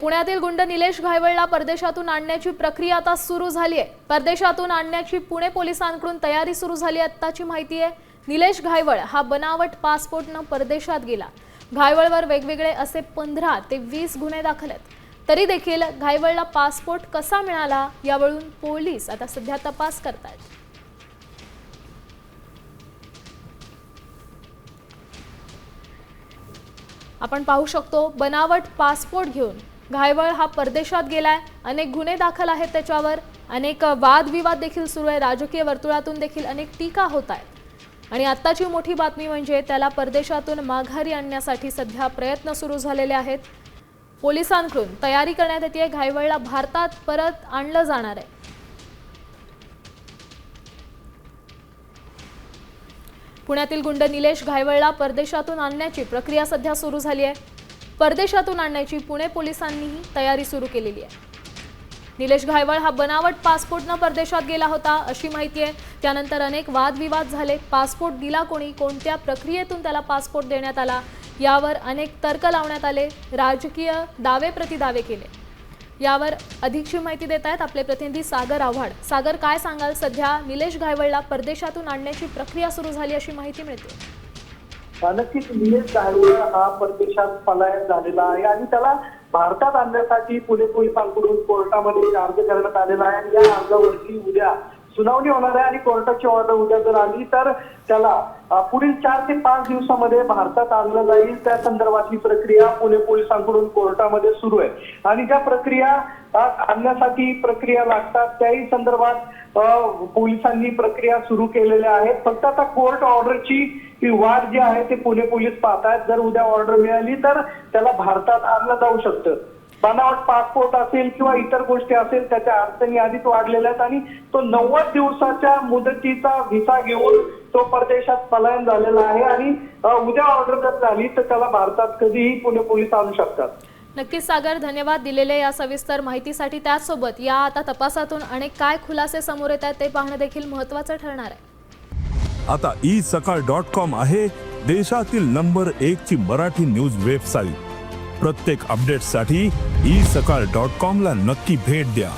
पुण्यातील गुंड निलेश घायवळला परदेशातून आणण्याची प्रक्रिया आता सुरू झाली आहे। परदेशातून आणण्याची पुणे पोलिसांकडून तयारी सुरू झाली आहे। आत्ताची माहिती आहे, निलेश घायवळ हा बनावट पासपोर्टने परदेशात गेला। घायवळवर वेगवेगळे असे 15 ते 20 गुन्हे दाखल आहेत। तरी देखील घायवळला पासपोर्ट कसा मिळाला यावरून पोलीस आता सध्या तपास करतात। आपण पाहू शकतो, बनावट पासपोर्ट घेऊन घायवळ हा परदेशात गेलाय। अनेक गुन्हे दाखल आहेत त्याच्यावर, अनेक वादविवाद देखील सुरू आहे। राजकीय वर्तुळातून देखील अनेक टीका होत आहेत आणि आत्ताची मोठी बातमी म्हणजे त्याला परदेशातून माघारी आणण्यासाठी सध्या प्रयत्न सुरू झालेले आहेत। पोलिसांकडून तयारी करण्यात येते। घायवळला भारतात परत आणलं जाणार आहे। पुण्यातील गुंड निलेश घायवळला परदेशातून आणण्याची प्रक्रिया सध्या सुरू झाली आहे। परदेशातून आणण्याची पुणे पोलिसांनीही तयारी सुरू केलेली आहे। निलेश घायवळ हा बनावट पासपोर्टने परदेशात गेला होता अशी माहिती आहे। त्यानंतर अनेक वादविवाद झाले। पासपोर्ट दिला कोणी, कोणत्या प्रक्रियेतून त्याला पासपोर्ट देण्यात आला यावर अनेक तर्क लावण्यात आले। राजकीय दावे प्रतिदावे केले। यावर अधिकची माहिती देत आहेत आपले प्रतिनिधी सागर आव्हाड। सागर, काय सांगाल? सध्या निलेश घायवळला परदेशातून आणण्याची प्रक्रिया सुरू झाली अशी माहिती मिळते। नक्कीच निलेश घायवळ हा परदेशात पलायन झालेला आहे आणि त्याला भारतात आणण्यासाठी पुणे पोलिसांकडून कोर्टामध्ये अर्ज करण्यात आलेला आहे आणि या अर्जावरती उद्या सुनावणी होणार आहे आणि कोर्टाची ऑर्डर उद्या जर आली तर त्याला पुढील 4 ते 5 दिवसांमध्ये भारतात आणलं जाईल। त्या संदर्भातली प्रक्रिया पुणे पोलिसांकडून कोर्टामध्ये सुरू आहे आणि ज्या प्रक्रिया आणण्यासाठी प्रक्रिया लागतात त्याही संदर्भात पोलिसांनी प्रक्रिया सुरू केलेल्या आहेत। फक्त आता कोर्ट ऑर्डरची वाट जी आहे ते पुणे पोलीस पाहतात। जर उद्या ऑर्डर मिळाली तर त्याला भारतात आणलं जाऊ शकतं। बनावट पासपोर्ट असेल किंवा इतर गोष्टी असेल त्याच्या अडचणी आधीच वाढलेल्या आहेत आणि तो 90 दिवसाच्या मुदतीचा व्हिसा घेऊन तो परदेशात पलायन झालेला आहे आणि उद्या ऑर्डर जर झाली तर त्याला भारतात कधीही पुणे पोलीस आणू शकतात। नक्कीच सागर, धन्यवाद दिलेल्या या सविस्तर माहितीसाठी। त्याचसोबत या आता तपासातून अनेक काय खुलासे समोर येतात ते पाहणं देखील महत्त्वाचं ठरणार आहे। आता isakal.com आहे देशातील नंबर 1 ची मराठी न्यूज वेबसाईट। प्रत्येक अपडेटसाठी isakal.com ला नक्की भेट द्या।